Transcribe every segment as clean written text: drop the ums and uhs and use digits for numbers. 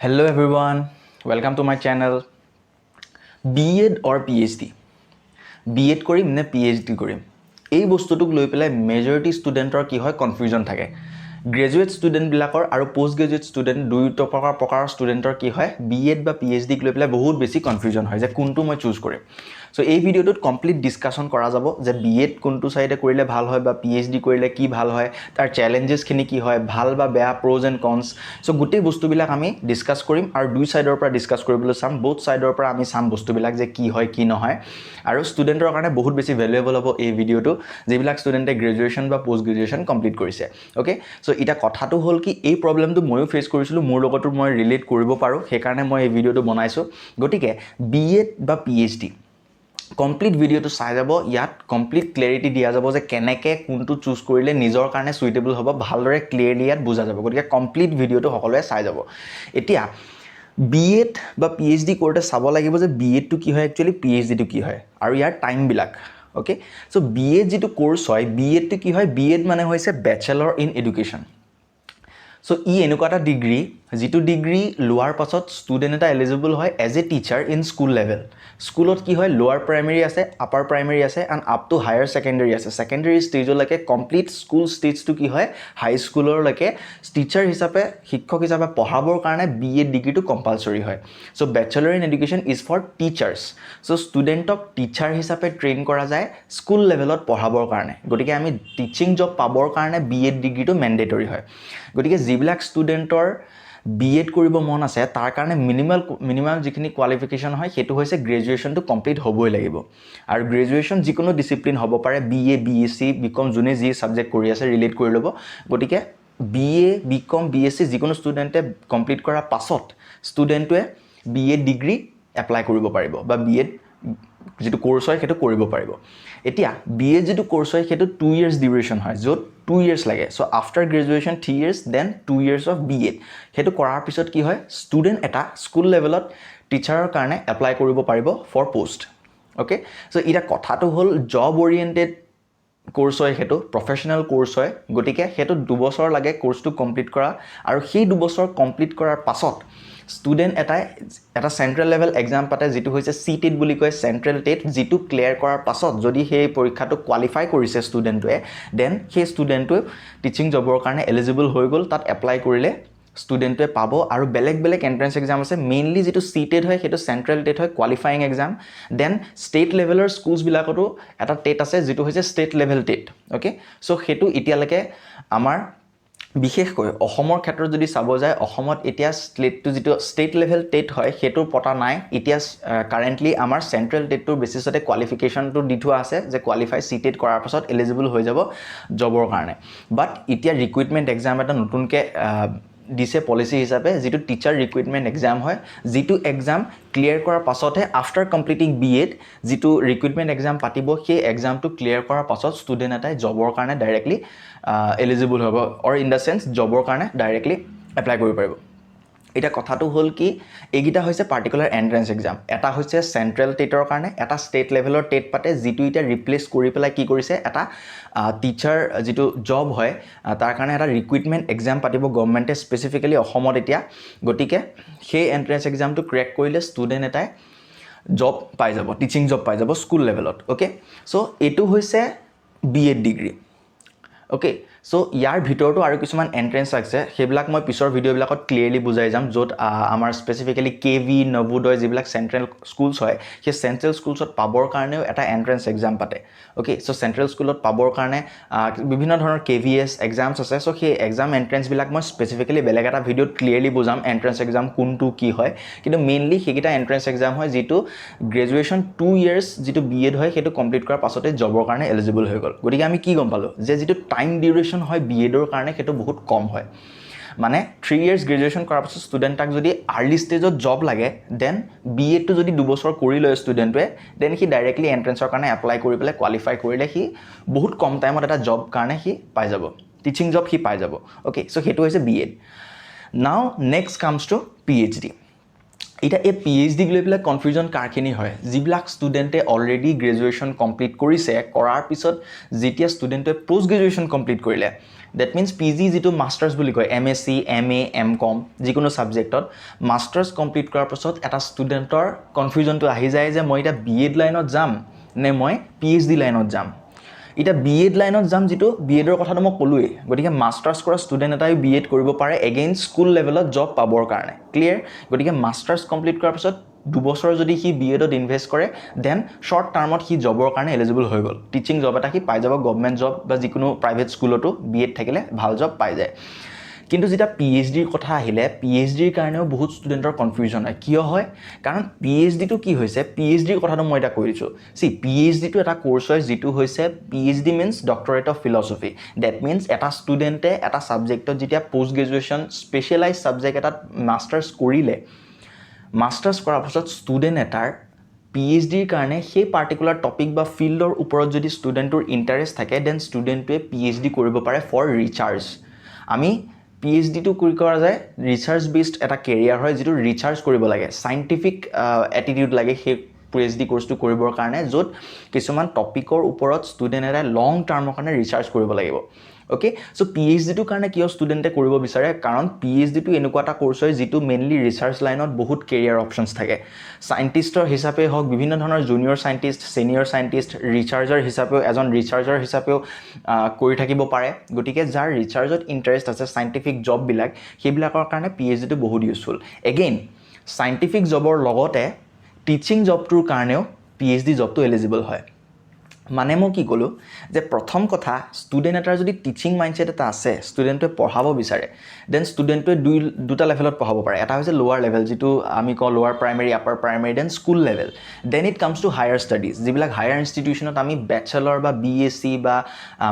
Hello everyone, welcome to my channel. B.Ed or P.hd? B.Ed কৰিম নে P.hd কৰিম? এই বস্তুটোক লৈ পেলাই মেজৰিটি ষ্টুডেণ্টৰ কি হয় কনফিউজন থাকে। গ্ৰেজুৱেট ষ্টুডেণ্টবিলাকৰ আৰু পোষ্ট গ্ৰেজুৱেট ষ্টুডেণ্ট দুয়োটা প্ৰকাৰৰ ষ্টুডেণ্টৰ কি হয় B.Ed বা P.hd লৈ পেলাই বহুত বেছি কনফিউজন হয় যে কোনটো মই চুজ কৰিম। সো এই ভিডিওটোত কমপ্লিট ডিসকাশন কৰা যাব যে B.Ed কোনটো সাইডে কৰিলে ভাল হয় বা P.hd কৰিলে কি ভাল হয়, তাৰ চ্যালেঞ্জেছখিনি কি হয়, ভাল বা বেয়া প্ৰ'জ এণ্ড কনছ। সো গোটেই বস্তুবিলাক আমি ডিসকাস কৰিম আৰু দুই সাইডৰ পৰা ডিসকাস কৰিবলৈ চাম, বোথ সাইডৰ পৰা আমি চাম বস্তুবিলাক যে কি হয় কি নহয়। আৰু ষ্টুডেণ্টৰ কাৰণে বহুত বেছি ভ্যালুয়েবল হ'ব এই ভিডিওটো, যিবিলাক ষ্টুডেণ্টে গ্ৰেজুৱেশ্যন বা পোষ্ট গ্ৰেজুৱেশ্যন কমপ্লিট কৰিছে। ওকে, সো এটা কথাটো হ'ল কি এই প্ৰবলেমটো ময়ো ফেচ কৰিছিলোঁ, মোৰ লগতো মই ৰিলেট কৰিব পাৰোঁ, সেইকাৰণে মই এই ভিডিওটো বনাইছোঁ। গতিকে B.Ed বা P.hd কমপ্লিট ভিডিওটো চাই যাব, ইয়াত কমপ্লিট ক্লেৰিটি দিয়া যাব যে কেনেকৈ কোনটো চুজ কৰিলে নিজৰ কাৰণে সুইটেবল হ'ব, ভালদৰে ক্লিয়াৰলি ইয়াত বুজা যাব। গতিকে কমপ্লিট ভিডিওটো সকলোৱে চাই যাব। এতিয়া B.Ed বা P.hd কৰোঁতে চাব লাগিব যে B.Edটো কি হয় একচুৱেলি, P.hd কি হয় আৰু ইয়াৰ টাইমবিলাক। ওকে, সো B.Ed যিটো কোৰ্চ হয়, B.Edটো কি হয়, B.Ed মানে হৈছে বেচেলৰ ইন এডুকেশ্যন। সো ই এনেকুৱা এটা ডিগ্ৰী যিটো ডিগ্ৰী লোৱাৰ পাছত ষ্টুডেণ্ট এটা এলিজিবল হয় as a teacher in school level. স্কুলত কি হয়, লোৱাৰ প্ৰাইমেৰী আছে, আপাৰ প্ৰাইমেৰী আছে and up to higher secondary আছে। ছেকেণ্ডেৰী ষ্টেজলৈকে কমপ্লিট স্কুল ষ্টেজটো কি হয়, হাই স্কুলৰলৈকে টিচাৰ হিচাপে, শিক্ষক হিচাপে পঢ়াবৰ কাৰণে B.Ed ডিগ্ৰীটো কম্পালচৰি হয়। So bachelor in education is for teachers. So ষ্টুডেণ্টক টিচাৰ হিচাপে ট্ৰেইন কৰা যায় স্কুল লেভেলত পঢ়াবৰ কাৰণে। গতিকে আমি টিচিং জব পাবৰ কাৰণে B.Ed ডিগ্ৰীটো মেণ্ডেটৰী হয়। গতিকে যিবিলাক ষ্টুডেণ্টৰ B.Ed কৰিব মন আছে তাৰ কাৰণে মিনিমাম যিখিনি কোৱালিফিকেশ্যন হয় সেইটো হৈছে গ্ৰেজুৱেশ্যনটো কমপ্লিট হ'বই লাগিব। আৰু গ্ৰেজুৱেশ্যন যিকোনো ডিচিপ্লিন হ'ব পাৰে, BA, BSc, BCom, যোনে যি ছাবজেক্ট কৰি আছে ৰিলেট কৰি ল'ব। গতিকে BA, BCom, BSc যিকোনো ষ্টুডেণ্টে কমপ্লিট কৰাৰ পাছত ষ্টুডেণ্টটোৱে B.Ed ডিগ্ৰী এপ্লাই কৰিব পাৰিব বা B.Ed যিটো কোৰ্চ হয় সেইটো কৰিব পাৰিব। এতিয়া B.Ed যিটো কোৰ্চ হয় সেইটো 2 years ডিউৰেশ্যন হয়, য'ত 2 years লাগে। So after graduation 3 years, then 2 years of B.Ed। সেইটো কৰাৰ পিছত কি হয়, ষ্টুডেণ্ট এটা স্কুল লেভেলত টিচাৰৰ কাৰণে এপ্লাই কৰিব পাৰিব ফৰ পোষ্ট। ওকে, সো এতিয়া কথাটো হ'ল জব অৰিয়েণ্টেড কোৰ্চ হয়, সেইটো প্ৰফেশ্যনেল কোৰ্চ হয়। গতিকে সেইটো 2 বছৰ লাগে কোৰ্চটো কমপ্লিট কৰা, আৰু সেই 2 বছৰ কমপ্লিট কৰাৰ পাছত ষ্টুডেণ্ট এটাই এটা চেণ্ট্ৰেল লেভেল এক্সাম পাতে, যিটো হৈছে C.TET বুলি কয়, চেণ্ট্ৰেল টেট। যিটো ক্লিয়াৰ কৰাৰ পাছত যদি সেই পৰীক্ষাটো কোৱালিফাই কৰিছে ষ্টুডেণ্টটোৱে, দেন সেই ষ্টুডেণ্টটো টিচিং জবৰ কাৰণে এলিজিবল হৈ গ'ল। তাত এপ্লাই কৰিলে ষ্টুডেণ্টটোৱে পাব। আৰু বেলেগ বেলেগ এণ্ট্ৰেঞ্চ এক্সাম আছে, মেইনলি যিটো C.TET হয় সেইটো চেণ্ট্ৰেল টেট হয়, কোৱালিফাইং এক্সাম। দেন ষ্টেট লেভেলৰ স্কুলছবিলাকতো এটা টেট আছে যিটো হৈছে state level TET. Okay, so সেইটো এতিয়ালৈকে আমাৰ বিশেষকৈ অসমৰ ক্ষেত্ৰত যদি চাব যায়, অসমত এতিয়া যিটো ষ্টেট লেভেল টেট হয় সেইটো পতা নাই। এতিয়া কাৰেণ্টলি আমাৰ চেণ্ট্ৰেল টেটটোৰ বেচিছতে কোৱালিফিকেশ্যনটো দি থোৱা আছে যে কোৱালিফাই C.TET কৰাৰ পাছত এলিজিবল হৈ যাব জবৰ কাৰণে। বাট এতিয়া ৰিক্ৰুইটমেণ্ট এক্সাম এটা নতুনকৈ দিছে পলিচি হিচাপে, যিটো টিচাৰ ৰিক্ৰুইটমেণ্ট এক্সাম হয়, যিটো এক্সাম ক্লিয়াৰ কৰাৰ পাছতহে আফটাৰ কমপ্লিটিং B.Ed যিটো ৰিক্ৰুইটমেণ্ট এক্সাম পাতিব, সেই এক্সামটো ক্লিয়াৰ কৰাৰ পাছত ষ্টুডেণ্ট এটাই জবৰ কাৰণে ডাইৰেক্টলি এলিজিবল হ'ব, অৰ ইন দ্য চেন্স জবৰ কাৰণে ডাইৰেক্টলি এপ্লাই কৰিব পাৰিব। এতিয়া কথাটো হ'ল কি, এইকেইটা হৈছে পাৰ্টিকুলাৰ এণ্ট্ৰেঞ্চ এক্সাম। এটা হৈছে চেণ্ট্ৰেল টেটৰ কাৰণে, এটা ষ্টেট লেভেলৰ টেট পাতে, যিটো এতিয়া ৰিপ্লেচ কৰি পেলাই কি কৰিছে, এটা টিচাৰ যিটো জব হয় তাৰ কাৰণে এটা ৰিক্ৰুইটমেণ্ট এক্সাম পাতিব গভৰ্ণমেণ্টে, স্পেচিফিকেলি অসমত এতিয়া। গতিকে সেই এণ্ট্ৰেঞ্চ এক্সামটো ক্ৰেক কৰিলে ষ্টুডেণ্ট এটাই জব পাই যাব, টিচিং জব পাই যাব স্কুল লেভেলত। অ'কে, সো এইটো হৈছে B.Ed ডিগ্ৰী। অ'কে, সো ইয়াৰ ভিতৰতো আৰু কিছুমান এণ্ট্ৰেঞ্চ আছে, সেইবিলাক মই পিছৰ ভিডিঅ'বিলাকত ক্লিয়াৰলি বুজাই যাম, য'ত আমাৰ স্পেচিফিকেলি KV, নৱোদয় যিবিলাক চেণ্ট্ৰেল স্কুলছ হয়, সেই চেণ্ট্ৰেল স্কুলছত পাবৰ কাৰণেও এটা এণ্ট্ৰেঞ্চ এক্সাম পাতে। অ'কে, সো চেণ্ট্ৰেল স্কুলত পাবৰ কাৰণে বিভিন্ন ধৰণৰ KVS এক্সামছ আছে। সো সেই এক্সাম এণ্ট্ৰেঞ্চবিলাক মই স্পেচিফিকেলি বেলেগ এটা ভিডিঅ'ত ক্লিয়াৰলি বুজাম এণ্ট্ৰেঞ্চ এক্সাম কোনটো কি হয়। কিন্তু মেইনলি সেইকেইটা এণ্ট্ৰেঞ্চ এক্সাম হয় যিটো গ্ৰেজুৱেশ্যন 2 years যিটো B.Ed হয় সেইটো কমপ্লিট কৰাৰ পাছতে জবৰ কাৰণে এলিজিবল হৈ গ'ল। গতিকে আমি কি গম পালোঁ যে যিটো টাইম ডিউৰেশ্যন হয় B.Edৰ কাৰণে সেইটো বহুত কম হয়। মানে 3 years গ্ৰেজুৱেশ্যন কৰাৰ পাছত ষ্টুডেণ্টক যদি আৰ্লি ষ্টেজত জব লাগে, দেন B.Edটো যদি 2 বছৰ কৰি লয় ষ্টুডেণ্টটোৱে, দেন সি ডাইৰেক্টলি এণ্ট্ৰেঞ্চৰ কাৰণে এপ্লাই কৰি পেলাই কোৱালিফাই কৰিলে সি বহুত কম টাইমত এটা জব কাৰণে সি পাই যাব, টিচিং জব সি পাই যাব। অ'কে, সো সেইটো হৈছে B.Ed। নাও নেক্সট কামছ টু P.hd। এতিয়া এই P.hd লৈ পেলাই কনফিউজন কাৰখিনি হয়, যিবিলাক ষ্টুডেণ্টে অলৰেডি গ্ৰেজুৱেশ্যন কমপ্লিট কৰিছে, কৰাৰ পিছত যেতিয়া ষ্টুডেণ্টে পোষ্ট গ্ৰেজুৱেশ্যন কমপ্লিট কৰিলে, That means PG যিটো মাষ্টাৰ্ছ বুলি কয় MSc MA MCom যিকোনো সাবজেক্টত মাষ্টাৰ্ছ কমপ্লিট কৰাৰ পাছত এটা ষ্টুডেণ্টৰ কনফিউজনটো আহি যায় যে মই এটা B.Ed লাইনত যাম নে মই PhD লাইনত যাম এটা B.Ed লাইনত যাম যেটো B.Edৰ কথাটো মই কলোৱে গতিকে মাষ্টাৰ্ছ কৰা ষ্টুডেণ্ট এটাই B.Ed কৰিব পাৰে এগেইন স্কুল লেভেলত জব পাবৰ কাৰণে ক্লিয়াৰ গতিকে মাষ্টাৰ্ছ কমপ্লিট কৰাৰ পাছত 2 বছৰ যদি হি B.Edত ইনভেষ্ট কৰে দেন শৰ্ট টাৰ্মত হি জবৰ কাৰণে এলিজিবল হৈ গল টিচিং জব এটা হি পাই যাব গভৰ্নমেন্ট জব বা যিকোনো প্ৰাইভেট স্কুলতো B.Ed থাকিলে ভাল জব পাই যায় কিন্তু যেটা PhDৰ কথা আহিলে PhDৰ কাৰণেও বহুত ষ্টুডেণ্টৰ কনফিউজন হয় কিয় হয় কাৰণ PhD টো কি হৈছে PhDৰ কথাটো মই এটা কৈছো সি PhD টো এটা কোৰ্স হয় যেটো হৈছে PhD means doctorate of philosophy that means এটা ষ্টুডেণ্টে এটা সাবজেক্টত যেতিয়া পোষ্ট গ্ৰেজুৱেচন স্পেশালাইজ সাবজেক্ট এটা মাষ্টাৰ্ছ কৰিলে মাষ্টাৰ্ছ কৰাৰ পাছত ষ্টুডেণ্ট এটাৰ PhDৰ কাৰণে সেই পাৰ্টিকুলাৰ টপিক বা ফিল্ডৰ ওপৰত যদি ষ্টুডেণ্টৰ ইন্টাৰেষ্ট থাকে দেন ষ্টুডেণ্টে PhD কৰিব পাৰে ফৰ ৰিচাৰ্জ আমি PhD টো কৰি কৰা যায় ৰিচাৰ্জ বেসড এটা কেৰিয়াৰ হয় যেটো ৰিচাৰ্জ কৰিব লাগে সাইন্টিফিক এটিটিউড লাগে সেই PhD কোৰ্সটো কৰিবৰ কাৰণে যত কিছুমান টপিকৰ ওপৰত ষ্টুডেণ্ট এটা লং টাৰ্মৰ কাৰণে ৰিচাৰ্জ কৰিব লাগিব ওকে সো PhD টো কাৰণে কিয় ষ্টুডেণ্টে কৰিব বিচাৰে কাৰণ PhD টো এনেকুৱা এটা কোৰ্স হয় যেটো মেইনলি ৰিচাৰ্জ লাইনত বহুত কেৰিয়াৰ অপচনছ থাকে সাইন্টিষ্টৰ হিচাপে হওক বিভিন্ন ধৰণৰ জুনিয়ৰ সাইন্টিষ্ট সিনিয়ৰ সাইন্টিষ্ট ৰিচাৰ্জাৰ হিচাপে এজন ৰিচাৰ্জাৰ হিচাপেও কৰি থাকিব পাৰে গতিকে যাৰ ৰিচাৰ্জত ইন্টাৰেষ্ট আছে সাইন্টিফিক জব বিলাক সেইবিলাকৰ কাৰণে PhD টো বহুত ইউজফুল এগেইন সাইন্টিফিক জবৰ লগতে টিচিং জবটোৰ কাৰণেও PhD জবটো এলিজিবল হয় মানে মই কি কলো যে প্ৰথম কথা ষ্টুডেণ্ট এটাৰ যদি টিচিং মাইন্ডসেট এটা আছে ষ্টুডেণ্টে পঢ়াব বিচাৰে দেন ষ্টুডেণ্টে দুটা লেভেলত পঢ়াব পাৰে এটা হৈছে লোৱাৰ লেভেল যেটো আমি কওঁ lower primary upper primary then school level then it comes to higher studies যিবিলাক হায়াৰ ইনষ্টিটিউচনত আমি বেচেলৰ বা BSc বা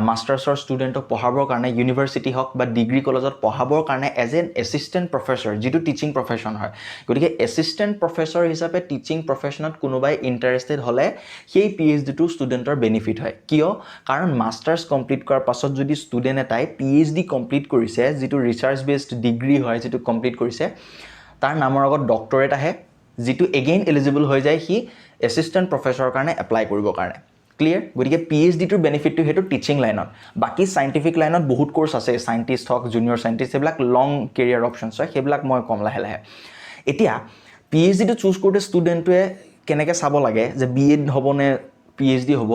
মাষ্টাৰ্ছৰ ষ্টুডেণ্টক পঢ়াবৰ কাৰণে ইউনিভাৰ্চিটি হওক বা ডিগ্ৰী কলেজত পঢ়াবৰ কাৰণে এজ এন এছিষ্টেণ্ট প্ৰফেছৰ যেটো টিচিং প্ৰফেছন হয় গতিকে এছিষ্টেণ্ট প্ৰফেছৰ হিচাপে টিচিং প্ৰফেছনত কোনোবাই ইন্টাৰেষ্টেড হলে সেই PhD টো ষ্টুডেণ্টৰ বেনিফিট হয় কিয় কাৰণ মাষ্টাৰ্ছ কমপ্লিট কৰাৰ পাছত যদি ষ্টুডেণ্ট এটাই PhD কমপ্লিট কৰিছে যেটো ৰিচাৰ্জ বেসড ডিগ্ৰী হয় যেটো কমপ্লিট কৰিছে তাৰ নামৰ আগত ডক্টৰেট আহে যেটো এগেইন এলিজিবল হৈ যায় হি এছিষ্টেণ্ট প্ৰফেছৰৰ কাৰণে এপ্লাই কৰিবৰ কাৰণে ক্লিয়াৰ গতিকে PhD টোৰ বেনিফিটটো হেতু টিচিং লাইনত বাকি সাইন্টিফিক লাইনত বহুত কোৰ্স আছে সাইন্টিষ্ট হক জুনিয়ৰ সাইন্টিষ্ট এইবিলাক লং কেৰিয়াৰ অপচনছ হয় সেইবিলাক মই কম লাহে লাহে এতিয়া PhD টো চুজ কৰোতে ষ্টুডেণ্টে কেনেকৈ চাব লাগে যে B.Ed হবনে PhD হ'ব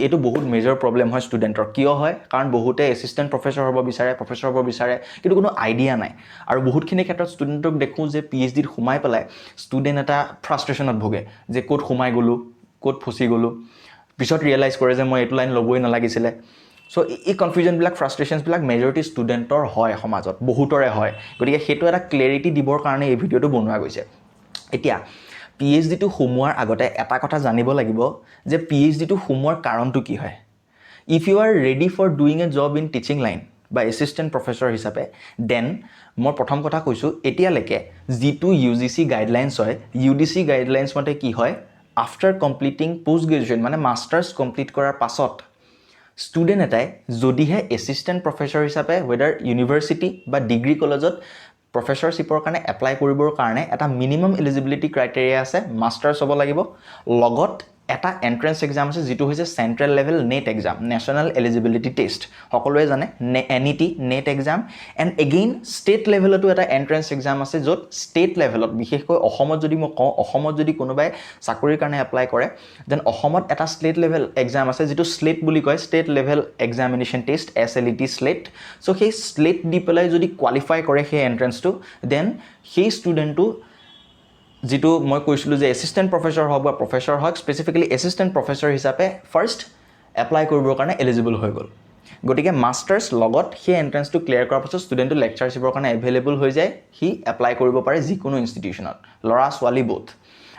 এটো বহুত মেজৰ প্ৰবলেম হয় ষ্টুডেণ্টৰ কিয় হয় কাৰণ বহুতে এছিষ্টেণ্ট প্ৰফেছৰ হ'ব বিচাৰে প্ৰফেছৰ হ'ব বিচাৰে কিন্তু কোনো আইডিয়া নাই আৰু বহুতখিনি ক্ষেত্ৰত ষ্টুডেণ্টক দেখো যে PhD ত সোমাই পেলাই ষ্টুডেণ্ট এটা ফ্ৰাষ্ট্ৰেচনত ভোগে যে ক'ত সোমাই গলো ক'ত ফসি গলো পিছত ৰিয়েলাইজ কৰে যে মই এটো লাইন লবই নালাগিছিলে সো এই কনফিউজন বিলাক ফ্ৰাষ্ট্ৰেচনছ বিলাক মেজৰিটি ষ্টুডেণ্টৰ হয় সমাজত বহুতৰে হয় গতিকে হেতু এটা ক্লেৰিটি দিবৰ কাৰণে এই ভিডিওটো বনোৱা গৈছে এতিয়া PhD টো সোমোৱাৰ আগতে এটা কথা জানিব লাগিব যে PhD টো সোমোৱাৰ কাৰণটো কি হয় if you are ready for doing a job in teaching line বা এছিষ্টেণ্ট প্ৰফেছৰ হিচাপে দেন মই প্ৰথম কথা কৈছো এতিয়ালৈকে যেটো UGC গাইডলাইনছ হয় UGC গাইডলাইনছ মতে কি হয় আফটাৰ কমপ্লিটিং পোষ্ট গ্ৰেজুৱেচন মানে মাষ্টাৰ্ছ কমপ্লিট কৰাৰ পাছত ষ্টুডেণ্ট এটাই যদিহে এছিষ্টেণ্ট প্ৰফেছৰ হিচাপে whether ইউনিভাৰ্চিটি বা ডিগ্ৰী কলেজত প্ৰফেছৰশ্বিপৰ কাৰণে এপ্লাই কৰিবৰ কাৰণে এটা মিনিমাম এলিজিবিলিটি ক্ৰাইটেৰিয়া আছে মাষ্টাৰ্ছ হ'ব লাগিব লগত এটা এন্ট্ৰেন্স এক্সাম আছে যেটো হৈছে central level NET exam national eligibility test সকলোৱে জানে NET NET exam and again state লেভেলতো এটা এন্ট্ৰেন্স এক্সাম আছে যত ষ্টেট লেভেলত বিশেষকৈ অসমত যদি মই কওঁ অসমত যদি কোনোবাই চাকৰিৰ কাৰণে এপ্লাই কৰে দেন অসমত এটা ষ্টেট লেভেল এক্সাম আছে যেটো স্লেট বুলি কয় state level examination test SLET slate so সেই স্লেট দি পেলাই যদি কোৱালিফাই কৰে সেই এন্ট্ৰেন্সটো দেন সেই ষ্টুডেণ্টটো যেটো মই কৈছিলো যে এছিষ্টেণ্ট প্ৰফেছৰ হওক বা প্ৰফেছৰ হওক স্পেচিফিক্যালি এছিষ্টেণ্ট প্ৰফেছৰ হিচাপে ফাৰ্স্ট এপ্লাই কৰিবৰ কাৰণে এলিজিবল হৈ গল গতিকে মাষ্টাৰ্ছ লগত সেই এন্ট্ৰেন্সটো ক্লিয়াৰ কৰাৰ পাছত ষ্টুডেণ্টটো লেকচাৰশ্বিপৰ কাৰণে এভেইলেবল হৈ যায় হি এপ্লাই কৰিব পাৰে যিকোনো ইনষ্টিটিউচনত লৰা ছোৱালী বোথ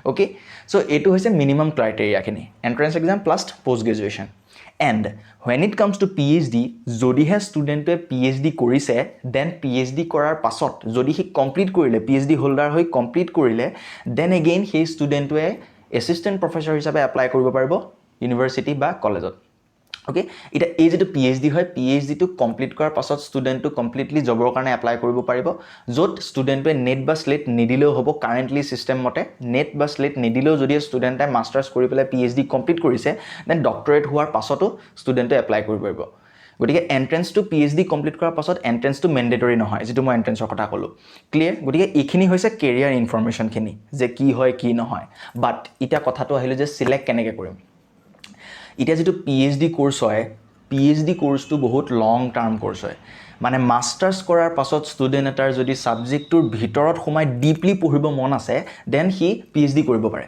ওকে সো এটো হৈছে মিনিমাম ক্ৰাইটেৰিয়াখিনি entrance exam plus post graduation and when it comes to PhD যদিহে ষ্টুডেণ্টে PhD কৰিছে দেন PhD কৰাৰ পাছত যদি হি কমপ্লিট কৰিলে PhD হোল্ডাৰ হৈ কমপ্লিট কৰিলে দেন এগেইন সেই ষ্টুডেণ্টে এছিষ্টেণ্ট প্ৰফেছৰ হিচাপে এপ্লাই কৰিব পাৰিব ইউনিভাৰ্চিটি বা কলেজত ওকে এটা এই যেটো PhD হয় PhD টো কমপ্লিট কৰাৰ পাছত ষ্টুডেণ্টটো কমপ্লিটলি জবৰ কাৰণে এপ্লাই কৰিব পাৰিব যত ষ্টুডেণ্টে নেট বা স্লেট নিদিলেও হ'ব কাৰেন্টলি সিস্টেম মতে নেট বা স্লেট নিদিলেও যদি ষ্টুডেণ্টে মাষ্টাৰ্ছ কৰি পেলাই PhD কমপ্লিট কৰিছে দেন ডক্টৰেট হোৱাৰ পাছতো ষ্টুডেণ্টে এপ্লাই কৰিব পাৰিব গতিকে এন্ট্ৰেন্সটো PhD কমপ্লিট কৰাৰ পাছত এন্ট্ৰেন্সটো মেন্ডেটৰী নহয় যেটো মই এন্ট্ৰেন্সৰ কথা ক'লো ক্লিয়াৰ গতিকে এইখিনি হৈছে কেৰিয়াৰ ইনফৰমেশনখিনি যে কি হয় কি নহয় বাট এটা কথাটো আহিলে যে সিলেক্ট কেনেকৈ কৰিম এটা যেটো PhD কোৰ্স হয় PhD কোৰ্সটো বহুত লং টাৰ্ম কোৰ্স হয় মানে মাস্টাৰ্স কৰাৰ পাছত ষ্টুডেন্ট এটাৰ যদি সাবজেক্টৰ ভিতৰত সোমাই ডিপলি পঢ়িব মন আছে দেন হি PhD কৰিব পাৰে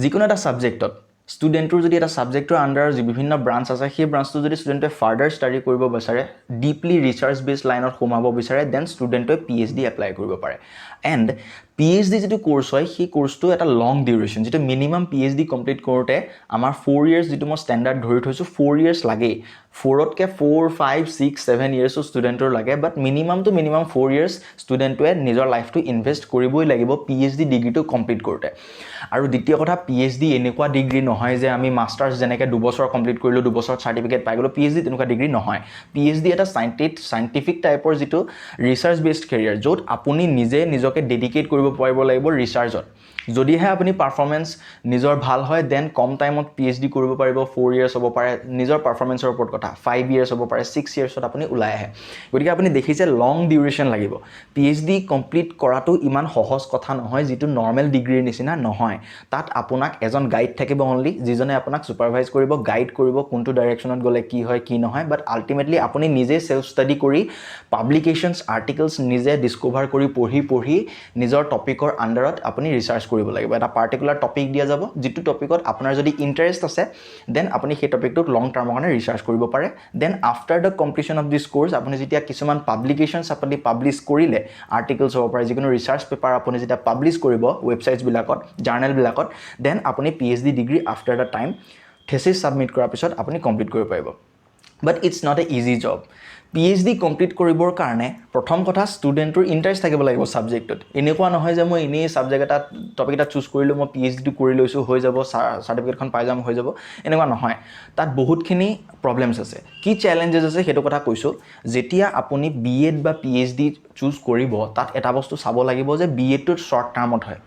যিকোনো এটা সাবজেক্টত ষ্টুডেন্টৰ যদি এটা সাবজেক্টৰ আন্ডাৰ যি বিভিন্ন ব্ৰাঞ্চ আছে সেই ব্ৰাঞ্চটো যদি ষ্টুডেন্টে ফাৰ্দাৰ ষ্টাডি কৰিব বিচাৰে ডিপলি ৰিসাৰ্চ বেস লাইনত সোমাব বিচাৰে দেন ষ্টুডেন্টে PhD এপ্লাই কৰিব পাৰে এন্ড PhD যেটো কোৰ্স হয় সেই কোৰ্সটো এটা লং ডিউৰেশন যেটো মিনিমাম PhD কমপ্লিট কৰোতে আমাৰ 4 ইয়াৰ্স যেটো মই স্ট্যান্ডাৰ্ড ধৰি থৈছো 4 ইয়াৰ্স লাগে 4 তকে 4 5 6 7 ইয়াৰ্স ষ্টুডেন্টৰ লাগে বাট মিনিমাম 4 ইয়াৰ্স ষ্টুডেন্টৱে নিজৰ লাইফটো ইনভেস্ট কৰিবই লাগিব PhD ডিগ্ৰীটো কমপ্লিট কৰোতে আৰু দ্বিতীয় কথা PhD এনেকুৱা ডিগ্ৰী নহয় যে আমি মাস্টাৰ্স যেনেকৈ 2 বছৰ কমপ্লিট কৰিলো 2 বছৰ সাৰ্টিফিকেট পাই গলো PhD তেনেকুৱা ডিগ্ৰী নহয় PhD এটা সাইন্টিফিক টাইপৰ যেটো ৰিসাৰ্চ বেসড কেৰিয়াৰ য'ত আপুনি নিজকে ডেডিকেট কৰিব পাৰিব লাগিব ৰিসাৰ্চত যদিহে আপুনি পাৰফৰম্যান্স নিজৰ ভাল হয় দেন কম টাইমত PhD কৰিব পাৰিব 4 ইয়াৰ্স হ'ব পাৰে নিজৰ পাৰফৰম্যান্সৰ ওপৰত কথা 5 ইয়াৰ্স হ'ব পাৰে 6 ইয়াৰ্সত আপুনি ওলাই আহে গতিকে আপুনি দেখিছে লং ডিউৰেশন লাগিব PhD কমপ্লিট কৰাটো ইমান সহজ কথা নহয় যেটো নৰমাল ডিগ্ৰীৰ নিচিনা নহয় তাত আপোনাক এজন গাইড থাকিব অনলি যিজনে আপোনাক সুপাৰভাইজ কৰিব গাইড কৰিব কোনটো ডাইৰেকশনত গলে কি হয় কি নহয় বাট আলটিমেটলি আপুনি নিজে সেলফ ষ্টাডি কৰি পাবলিকেশনস আৰ্টিকলস নিজে ডিসকভাৰ কৰি পঢ়ি নিজৰ টপিকৰ আন্ডাৰত আপুনি ৰিসাৰ্চ কৰিব লাগিব এটা পাৰ্টিকুলাৰ টপিক দিয়া যাব যেটো টপিকত আপোনাৰ যদি ইন্টাৰেষ্ট আছে দেন আপুনি সেই টপিকটোক লং টাৰ্মৰ কাৰণে ৰিসাৰ্চ কৰিব পাৰে then after the completion of this course আপুনি যেতিয়া কিছুমান পাবলিকেশনস আপুনি পাবলিশ কৰিলে আৰ্টিকলস হ'ব পাৰে যিকোনো ৰিসাৰ্চ পেপাৰ আপুনি যেতিয়া পাবলিশ কৰিব ওয়েবসাইটস বিলাকত জাৰ্নেল বিলাকত দেন আপুনি PhD degree after the time thesis submit কৰাৰ পিছত আপুনি কমপ্লিট কৰিব পাৰিব but it's not a easy job PhD complete কৰিবৰ কাৰণে প্ৰথম কথা ষ্টুডেন্টৰ ইন্টাৰেষ্ট থাকিব লাগিব সাবজেক্টত এনেকুৱা নহয় যে মই ইনে সাবজেক্ট এটা টপিক এটা চুজ কৰিলো মই PhD টো কৰি লৈছো হৈ যাব সাৰ্টিফিকেটখন পাই যাম হৈ যাব এনেকুৱা নহয় তাত বহুতখিনি প্ৰবলেমছ আছে কি চ্যালেঞ্জেস আছে হেতু কথা কৈছো যেতিয়া আপুনি B.Ed বা PhD চুজ কৰিব তাত এটা বস্তু চাব লাগিব যে B.Ed টো শৰ্ট টাৰ্মত হয়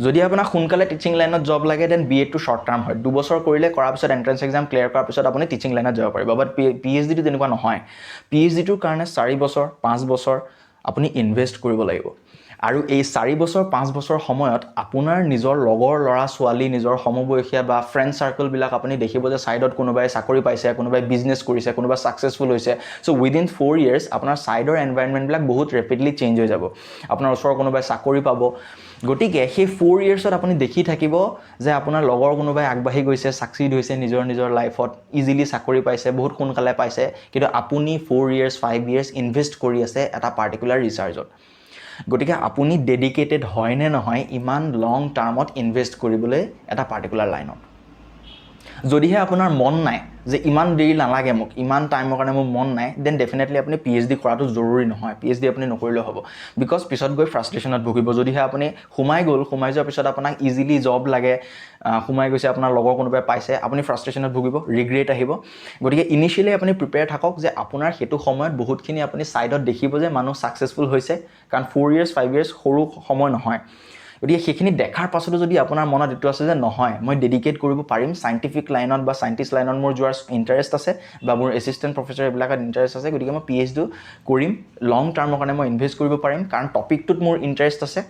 যদি আপোনাক সোনকালে টিচিং লাইনত জব লাগে দেন B.Ed টো শৰ্ট টাৰ্ম হয় 2 বছৰ কৰিলে কৰাৰ পিছত এন্ট্ৰেন্স এক্সাম ক্লিয়াৰ কৰাৰ পিছত আপুনি টিচিং লাইনত যাব পাৰিব বাট PhD টো তেনেকুৱা নহয় PhD টোৰ কাৰণে 4 বছৰ 5 বছৰ আপুনি ইনভেস্ট কৰিব লাগিব আৰু এই 4 বছৰ 5 বছৰ সময়ত আপোনাৰ নিজৰ লগৰ লৰা ছোৱালী নিজৰ সমবয়সীয়া বা ফ্ৰেন্ড সাৰ্কেল বিলাক আপুনি দেখিব যে সাইডত কোনোবাই চাকৰি পাইছে কোনোবাই বিজনেস কৰিছে কোনোবা সাকসেসফুল হৈছে সো উইদিন 4 ইয়াৰ্স আপোনাৰ সাইডৰ এনভায়ৰনমেন্ট বিলাক বহুত ৰেপিডলি চেঞ্জ হৈ যাব আপোনাৰ ওচৰৰ কোনোবাই চাকৰি পাব গটিকে সেই 4 ইয়াৰ্সত আপুনি দেখি থাকিব যে আপোনাৰ লগৰ কোনোবাই আগবাঢ়ি গৈছে সাকসিড হৈছে নিজৰ লাইফত ইজিলি চাকৰি পাইছে বহুত সোনকালে পাইছে কিন্তু আপুনি 4 ইয়াৰ্স 5 ইয়াৰ্স ইনভেস্ট কৰি আছে এটা পাৰ্টিকুলাৰ ৰিসাৰ্চত গটিকে আপুনি ডেডিকেটেড হয় নে নহয় ইমান লং টাৰ্মত ইনভেস্ট কৰিবলৈ এটা পাৰ্টিকুলাৰ লাইনত যদিহে আপোনাৰ মন নাই যে ইমান দেৰি নালাগে মোক ইমান টাইমৰ কাৰণে মোৰ মন নাই দেন ডেফিনেটলি আপুনি PhD কৰাটো জৰুৰী নহয় PhD আপুনি নকৰিলে হ'ব বিকজ পিছত গৈ ফ্ৰাষ্ট্ৰেচনত ভুগিব যদিহে আপুনি সোমাই যোৱাৰ পিছত আপোনাক ইজিলি জব লাগে সোমাই গৈছে আপোনাৰ লগৰ কোনোবাই পাইছে আপুনি ফ্ৰাষ্ট্ৰেচনত ভুগিব ৰিগ্ৰেট আহিব গতিকে ইনিশিয়ালি আপুনি প্ৰিপেয়াৰ থাকক যে আপোনাৰ হেতু সময়ত বহুতখিনি আপুনি সাইডত দেখিব যে মানুহ সাকসেসফুল হৈছে কাৰণ 4 ইয়াৰ্স 5 ইয়াৰ্স সৰু সময় নহয় গতিকে সেইখিনি দেখাৰ পাছতো যদি আপোনাৰ মনত এটো আছে যে নহয় মই ডেডিকেট কৰিব পাৰিম সাইন্টিফিক লাইনত বা সাইন্টিষ্ট লাইনত মোৰ যোৱাৰ ইন্টাৰেষ্ট আছে বা মোৰ এসিস্টেন্ট প্ৰফেসৰ এইবিলাকত ইন্টাৰেষ্ট আছে গতিকে মই PhD কৰিম লং টাৰ্মৰ কাৰণে মই ইনভেস্ট কৰিব পাৰিম কাৰণ টপিকটোত মোৰ ইন্টাৰেষ্ট আছে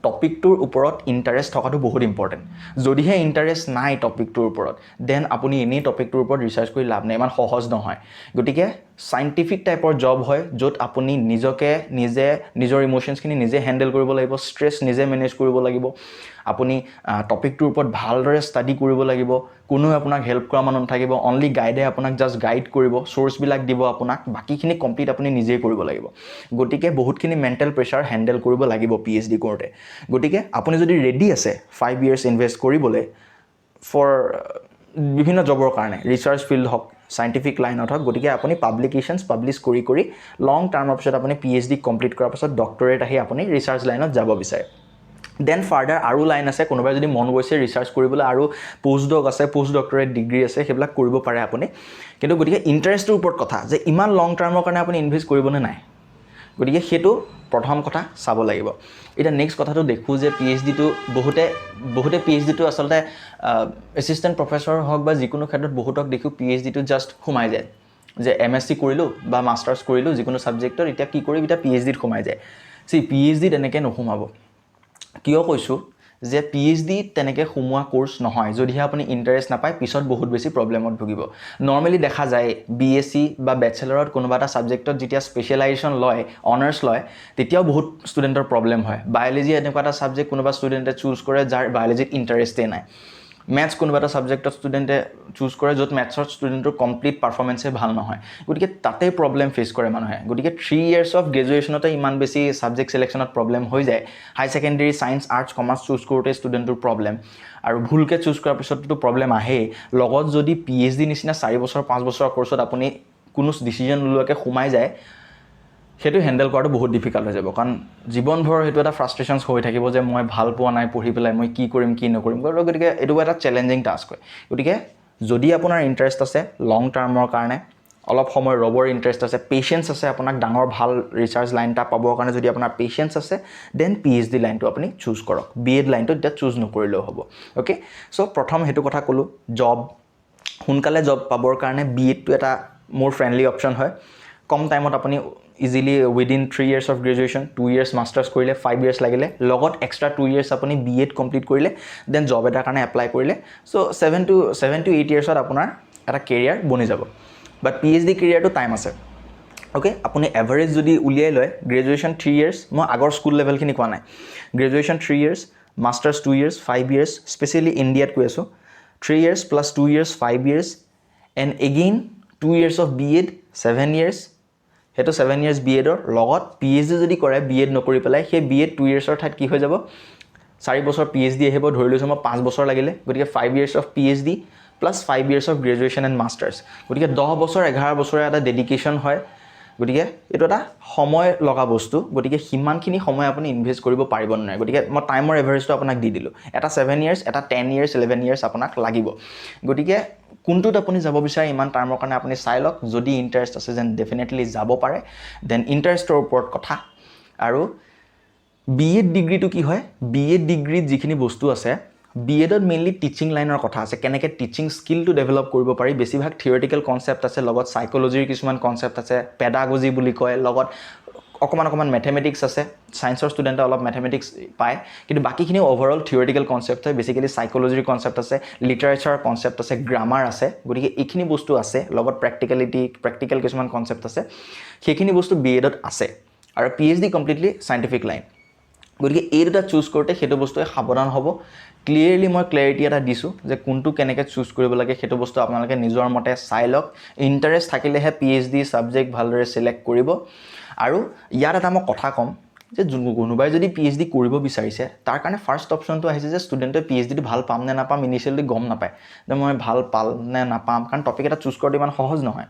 টপিকটোৰ ওপৰত ইন্টাৰেষ্ট থকাটো বহুত ইম্পৰ্টেন্ট যদিহে ইন্টাৰেষ্ট নাই টপিকটোৰ ওপৰত দেন আপুনি এনি টপিকটোৰ ওপৰত ৰিসাৰ্চ কৰি লাভ নাই ইমান সহজ নহয় গতিকে সাইন্টিফিক টাইপৰ জব হয় য'ত আপুনি নিজৰ ইমোশনছখিনি নিজে হ্যান্ডেল কৰিব লাগিব ষ্ট্ৰেছ নিজে মেনেজ কৰিব লাগিব আপুনি টপিকটোৰ ওপৰত ভালদৰে ষ্টাডি কৰিব লাগিব কোনো আপোনাক হেল্প কৰা মানুহ নাথাকিব অনলি গাইডে আপোনাক জাস্ট গাইড কৰিব সোৰ্স বিলাক দিব আপোনাক বাকিখিনি কমপ্লিট আপুনি নিজে কৰিব লাগিব গটিকে বহুতখিনি মেন্টাল প্ৰেছাৰ হ্যান্ডেল কৰিব লাগিব PhD কৰোতে গটিকে আপুনি যদি ৰেডি আছে 5 ইয়াৰ্স ইনভেস্ট কৰিবলৈ ফৰ বিভিন্ন জবৰ কাৰণে ৰিসাৰ্চ ফিল্ড হক সাইন্টিফিক লাইনত হক গটিকে আপুনি পাবলিকেশনস পাবলিশ কৰি লং টাৰ্মৰ পিছত আপুনি PhD কমপ্লিট কৰাৰ পিছত ডক্টৰেট আহি আপুনি ৰিসাৰ্চ লাইনত যাব বিচাৰে দেন ফাৰ্দাৰ আৰু লাইন আছে কোনোবাই যদি মন গৈছে ৰিসাৰ্চ কৰিবলৈ আৰু পোষ্টডক আছে পোষ্ট ডক্টৰেট ডিগ্ৰী আছে সেইবিলাক কৰিব পাৰে আপুনি কিন্তু গটিকে ইন্টাৰেষ্টৰ ওপৰত কথা যে ইমান লং টাৰ্মৰ কাৰণে আপুনি ইনভেস্ট কৰিব নে নাই গতিকে সেইটো প্ৰথম কথা চাব লাগিব এটা নেক্সট কথাটো দেখো যে PhD টো বহুতে PhD টো আসলতে এসিস্ট্যান্ট প্ৰফেসৰ হওক বা যিকোনো ক্ষেত্ৰত বহুতক দেখো PhD টো জাস্ট সোমাই যায় যে MSc কৰিলো বা মাস্টাৰ্স কৰিলো যিকোনো সাবজেক্টৰ এতিয়া কি কৰিম এটা PhD ত সোমাই যায় PhD তেনেকে নোসোমাব কিয় কৈছো যে PhD তেনেকে সোমোৱা কোৰ্স নহয় যদিহে আপুনি ইন্টাৰেস্ট নাপায় পিছত বহুত বেছি প্ৰবলেমত ভুগিব নৰমালি দেখা যায় BSc বা ব্যাচেলৰত কোনোবা এটা সাবজেক্টত যেতিয়া স্পেশালাইজেশন লয় অনাৰ্স লয় তেতিয়াও বহুত স্টুডেন্টৰ প্ৰবলেম হয় বায়োলজি এনেকুৱা এটা সাবজেক্ট কোনোবা স্টুডেন্টে চুজ কৰে যাৰ বায়োলজিত ইন্টাৰেস্টে নাই ম্যাথছ কোনোবা এটা সাবজেক্টত স্টুডেন্টে চুজ কৰে যত ম্যাথছৰ স্টুডেন্টৰ কমপ্লিট পাৰফৰমেন্সে ভাল নহয় গতিকে তাতে প্ৰবলেম ফেস কৰে মানুহে গতিকে 3 ইয়াৰ্স অফ গ্ৰেজুৱেচনতে ইমান বেছি সাবজেক্ট সিলেকশনত প্ৰবলেম হৈ যায় high secondary science arts commerce choose কৰোতে স্টুডেন্টৰ প্ৰবলেম আৰু ভুলকে চুজ কৰাৰ পিছতটো প্ৰবলেম আহে লগত যদি PhD নিচিনা 4 বছৰ 5 বছৰৰ কোৰ্সত আপুনি কোনো ডিসিজন লোৱাকে সোমাই যায় হেতু হ্যান্ডেল কৰাটো বহুত ডিফিকাল্ট হৈ যাব কাৰণ জীৱনভৰ হেতু এটা ফ্ৰাষ্ট্ৰেচনছ হৈ থাকিব যে মই ভাল পোৱা নাই পঢ়ি পেলাই মই কি কৰিম কি নকৰিম গতিকে এটো এটা চ্যালেঞ্জিং টাস্ক হয় গতিকে যদি আপোনাৰ ইন্টাৰেস্ট আছে লং টাৰ্মৰ কাৰণে অলপ সময় ৰবৰ ইন্টাৰেস্ট আছে পেশেন্স আছে আপোনাক ডাঙৰ ভাল ৰিসাৰ্চ লাইন টা পাবৰ কাৰণে যদি আপোনাৰ পেশেন্স আছে দেন PhD লাইনটো আপুনি চুজ কৰক B.Ed লাইনটো এটা চুজ নকৰিলেও হ'ব ওকে সো প্ৰথম হেতু কথা কলো জব হুনকালে জব পাবৰ কাৰণে B.Ed টো এটা মোৰ ফ্ৰেন্ডলি অপচন হয় কম টাইমত আপুনি easily within 3 years of graduation 2 years masters কৰিলে 5 years লাগিলে লগত extra 2 years আপুনি B.Ed complete কৰিলে then job এটা কাৰণে apply কৰিলে so 7 to 8 years আপোনাৰ এটা career বনি যাব but PhD career to time আছে okay আপুনি average যদি উলিয়াই লয় graduation 3 years মই আগৰ স্কুল লেভেল খিনি কোৱা নাই graduation 3 years masters 2 years 5 years specially India ত কৈ আছো 3 years plus 2 years 5 years and again 2 years of B.Ed 7 years হেতু 7 years B.Ed ৰ লগত PhD যদি কৰে B.Ed নকৰি পেলাই সেই B.Ed 2 years ৰ ঠাইত কি হৈ যাব 4 বছৰ PhD আহিব ধৰি লৈছো মই 5 বছৰ লাগিলে গতিকে 5 years of PhD plus 5 years of graduation and masters গতিকে 10 বছৰ 11 বছৰৰ এটা ডেডিকেশন হয় গতিকে এটো এটা সময় লগা বস্তু গতিকে হিমানখিনি সময় আপুনি ইনভেস্ট কৰিব পাৰিব নাই গতিকে মই টাইমৰ এভাৰেজটো আপোনাক দি দিলো এটা 7 years এটা 10 years 11 years আপোনাক লাগিব গতিকে কোনটোত আপুনি যাব বিচাৰে ইমান টাইমৰ কাৰণে আপুনি চাই লওক যদি ইন্টাৰেস্ট আছে যেন ডেফিনেটলি যাব পাৰে দেন ইন্টাৰেস্টৰ ওপৰত কথা আৰু B.Ed ডিগ্ৰীটো কি হয় B.Ed ডিগ্ৰীত যিখিনি বস্তু আছে B.Ed ত মেইনলি টিচিং লাইনৰ কথা আছে কেনেকে টিচিং স্কিলটো ডেভেলপ কৰিব পাৰি বেছিভাগ থিওৰিটিক্যাল কনসেপ্ট আছে লগত সাইকোলজিৰ কিছুমান কনসেপ্ট আছে পেডাগজি বুলি কয় লগত অকমান ম্যাথমেটিক্স আছে সায়েন্সৰ ষ্টুডেন্টে অলপ ম্যাথমেটিক্স পায় কিন্তু বাকিখিনি ওভাৰঅল থিওৰিটিক্যাল কনসেপ্ট হয় বেসিক্যালি সাইকোলজিৰ কনসেপ্ট আছে লিটাৰেচাৰ কনসেপ্ট আছে গ্ৰামাৰ আছে গতিকে এইখিনি বস্তু আছে লগত প্ৰ্যাকটিক্যাল কিছুমান কনসেপ্ট আছে সেইখিনি বস্তু B.Ed ত আছে আৰু PhD কমপ্লিটলি সাইন্টিফিক লাইন গতিকে এই দুটা চুজ কৰতে হেতু বস্তুৱে সাৱধান হ'ব ক্লিয়াৰলি মই ক্লিয়াৰিটি এটা দিছো যে কোনটো কেনেকে চুজ কৰিব লাগে হেতু বস্তু আপোনালোকে নিজৰ মতে চাই লওক ইন্টাৰেস্ট থাকিলেহে PhD সাবজেক্ট ভালদৰে সিলেক্ট কৰিব আৰু ইয়াৰ এটা মই কথা কম যে কোনোবাই যদি PhD কৰিব বিচাৰিছে তাৰ কাৰণে ফাৰ্স্ট অপচনটো আহিছে যে ষ্টুডেন্টে PhD টো ভাল পাম নে নাপাম ইনিশিয়ালি গম নাপায় যে মই ভাল পাল নে নাপাম কাৰণ টপিক এটা চুজ কৰাটো ইমান সহজ নহয়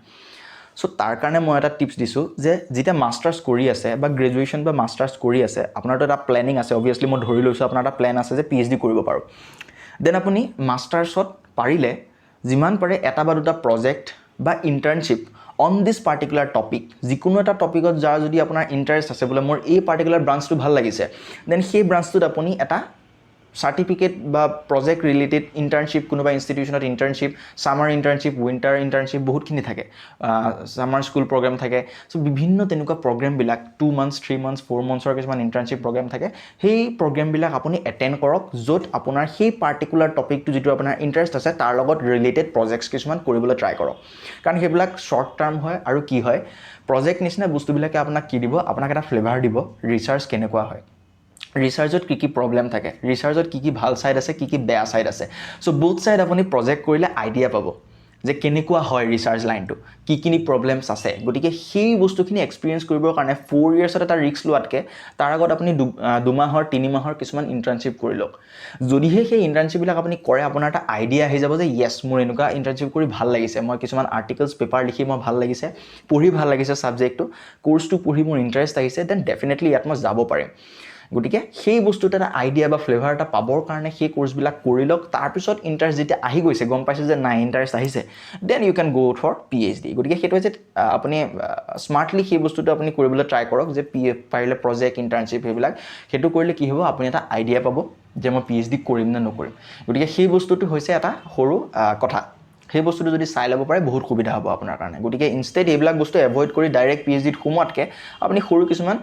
সো তাৰ কাৰণে মই এটা টিপস দিছো যে যেটা মাস্টাৰ্স কৰি আছে বা গ্ৰেজুৱেচন বা মাস্টাৰ্স কৰি আছে আপোনাৰটো এটা প্ল্যানিং আছে অবভিয়াসলি মই ধৰি লৈছো আপোনাৰ এটা প্ল্যান আছে যে PhD কৰিব পাৰো দেন আপুনি মাস্টাৰ্সত পাৰিলে যিমান পাৰে এটা বা দুটা প্ৰজেক্ট বা internship on this particular topic যিকোনো এটা টপিকত যাৰ যদি আপোনাৰ ইন্টাৰেস্ট আছে বলে মোৰ এই পার্টিকুলার ব্রাঞ্চটো ভাল লাগিছে দেন সেই ব্রাঞ্চটোত আপুনি এটা সার্টিফিকেট বা প্রজেক্ট রিলেটেড ইন্টার্নশিপ কোনোবা ইনস্টিটিউশনত internship summer internship winter internship বহুতখিনি থাকে সামার স্কুল প্রোগ্রাম থাকে সো বিভিন্ন তেনেকুৱা প্ৰোগ্ৰাম বিলাক 2 months 3 months 4 monthsৰ কিছুমান ইন্টাৰ্নশিপ প্ৰোগ্ৰাম থাকে সেই প্ৰোগ্ৰাম বিলাক আপুনি এটেন্ড কৰক যত আপোনাৰ সেই পাৰ্টিকুলাৰ টপিকটো যেটো আপোনাৰ ইন্টাৰেস্ট আছে তাৰ লগত ৰিলেটেড প্ৰজেক্টস কিছুমান কৰিবলৈ ট্ৰাই কৰক কাৰণ হেবিলাক শৰ্ট টাৰ্ম হয় আৰু কি হয় প্ৰজেক্ট নিচিনা বস্তুবিলাকে আপোনাক কি দিব আপোনাক এটা ফ্লেভাৰ দিব ৰিসাৰ্চ কেনেকুৱা হয় ৰিসাৰ্চত কি প্ৰবলেম থাকে ৰিসাৰ্চত কি ভাল সাইড আছে কি বেয়া সাইড আছে সো বুথ সাইড আপুনি প্ৰজেক্ট কৰিলে আইডিয়া পাব যে কেনেকুৱা হয় ৰিসাৰ্চ লাইনটো কি প্ৰবলেমছ আছে গতিকে সেই বস্তুখিনি এক্সপেৰিয়েন্স কৰিবৰ কাৰণে 4 ইয়াৰ্ছত এটা ৰিস্ক লোৱাতকে তাৰ আগত আপুনি 2 মাহৰ 3 মাহৰ কিছুমান ইন্টাৰ্নশিপ কৰি লওক যদিহে সেই ইন্টাৰ্নশিপ বিলাক আপুনি কৰে আপোনাৰ এটা আইডিয়া আহি যাব যে ইয়েস মোৰ এনেকুৱা ইন্টাৰ্নশিপ কৰি ভাল লাগিছে মই কিছুমান আৰ্টিকলছ পেপাৰ লিখি মই ভাল লাগিছে পঢ়ি ভাল লাগিছে সাবজেক্টটো কোৰ্সটো পঢ়ি মোৰ ইন্টাৰেষ্ট আহিছে দেন ডেফিনেটলি ইয়াত মই যাব পাৰিম গতিকে সেই বস্তুটো এটা আইডিয়া বা ফ্লেভাৰ এটা পাবৰ কাৰণে সেই কোৰ্চবিলাক কৰি লওক তাৰপিছত ইণ্টাৰেষ্ট যেতিয়া আহি গৈছে গম পাইছে যে নাই ইণ্টাৰেষ্ট আহিছে then you can go for PhD গতিকে সেইটো হৈছে আপুনি স্মাৰ্টলি সেই বস্তুটো আপুনি কৰিবলৈ ট্ৰাই কৰক যে পাৰিলে প্ৰজেক্ট ইণ্টাৰ্ণশ্বিপ সেইবিলাক সেইটো কৰিলে কি হ'ব আপুনি এটা আইডিয়া পাব যে মই PhD কৰিম নে নকৰিম গতিকে সেই বস্তুটো হৈছে এটা সৰু কথা সেই বস্তুটো যদি চাই ল'ব পাৰে বহুত সুবিধা হ'ব আপোনাৰ কাৰণে গতিকে ইনষ্টেড এইবিলাক বস্তু এভইড কৰি ডাইৰেক্ট PhDত সোমোৱাতকৈ আপুনি সৰু কিছুমান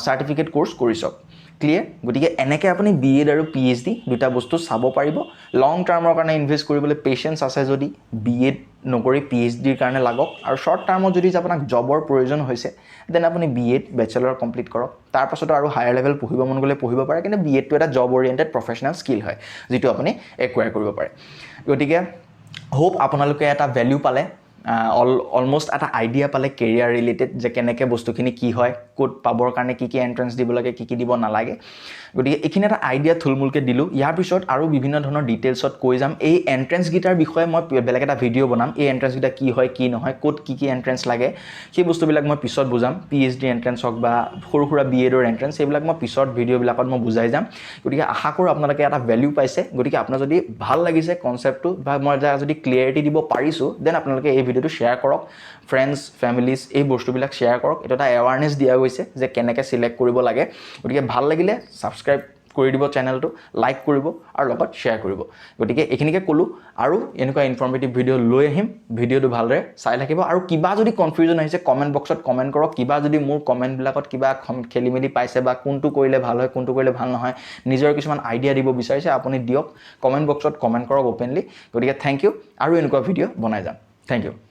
চাৰ্টিফিকেট কোৰ্চ কৰি চাওক ক্লিয়াৰ গতিকে এনেকৈ আপুনি B.Ed আৰু PhD দুটা বস্তু চাব পাৰিব লং টাৰ্মৰ কাৰণে ইনভেষ্ট কৰিবলৈ পেচেঞ্চ আছে যদি B.Ed নকৰি PhDৰ কাৰণে লাগক আৰু শ্বৰ্ট টাৰ্মত যদি আপোনাক জবৰ প্ৰয়োজন হৈছে দেন আপুনি B.Ed বেচেলৰ কমপ্লিট কৰক তাৰপাছতো আৰু হায়াৰ লেভেল পঢ়িব মন গ'লে পঢ়িব পাৰে কিন্তু B.Edটো এটা জব অৰিয়েণ্টেড প্ৰফেচনেল স্কিল হয় যিটো আপুনি একুৱায়াৰ কৰিব পাৰে গতিকে হোপ আপোনালোকে এটা ভ্যালু পালে অলমোষ্ট এটা আইডিয়া পালে কেৰিয়াৰ ৰিলেটেড যে কেনেকৈ বস্তুখিনি কি হয় ক'ত পাবৰ কাৰণে কি এণ্ট্ৰেঞ্চ দিব লাগে কি দিব নালাগে গতিকে এইখিনি এটা আইডিয়া থুলমূলকৈ দিলোঁ ইয়াৰ পিছত আৰু বিভিন্ন ধৰণৰ ডিটেইলছত কৈ যাম এই এণ্ট্ৰেঞ্চকেইটাৰ বিষয়ে মই বেলেগ এটা ভিডিঅ' বনাম এই এণ্ট্ৰেঞ্চকেইটা কি হয় কি নহয় ক'ত কি এণ্ট্ৰেঞ্চ লাগে সেই বস্তুবিলাক মই পিছত বুজাম PhD এণ্ট্ৰেঞ্চ হওক বা সৰু সুৰা B.Edৰ এণ্ট্ৰেঞ্চ সেইবিলাক মই পিছত ভিডিঅ'বিলাকত মই বুজাই যাম গতিকে আশা কৰোঁ আপোনালোকে এটা ভ্যালু পাইছে গতিকে আপোনাৰ যদি ভাল লাগিছে কনচেপ্টটো বা মই যদি ক্লিয়াৰিটি দিব পাৰিছোঁ দেন আপোনালোকে এই ভিডিঅ'টো শ্বেয়াৰ কৰক ফ্ৰেণ্ডছ ফেমিলিজ এই বস্তুবিলাক শ্বেয়াৰ কৰক এটা এটা এৱাৰনেছ দিয়া গৈছে যে কেনেকৈ চিলেক্ট কৰিব লাগে গতিকে ভাল লাগিলে ছাবস্ক্ৰাইব কৰি দিব চেনেলটো লাইক কৰিব আৰু লগত শ্বেয়াৰ কৰিব গতিকে এইখিনিকে ক'লোঁ আৰু এনেকুৱা ইনফৰ্মেটিভ ভিডিঅ' লৈ আহিম ভিডিঅ'টো ভালদৰে চাই থাকিব আৰু কিবা যদি কনফিউজন আহিছে কমেণ্ট বক্সত কমেণ্ট কৰক কিবা যদি মোৰ কমেণ্টবিলাকত কিবা খেলি মেলি পাইছে বা কোনটো কৰিলে ভাল হয় কোনটো কৰিলে ভাল নহয় নিজৰ কিছুমান আইডিয়া দিব বিচাৰিছে আপুনি দিয়ক কমেণ্ট বক্সত কমেণ্ট কৰক অপেনলি গতিকে থেংক ইউ আৰু এনেকুৱা ভিডিঅ' বনাই যাম থেংক ইউ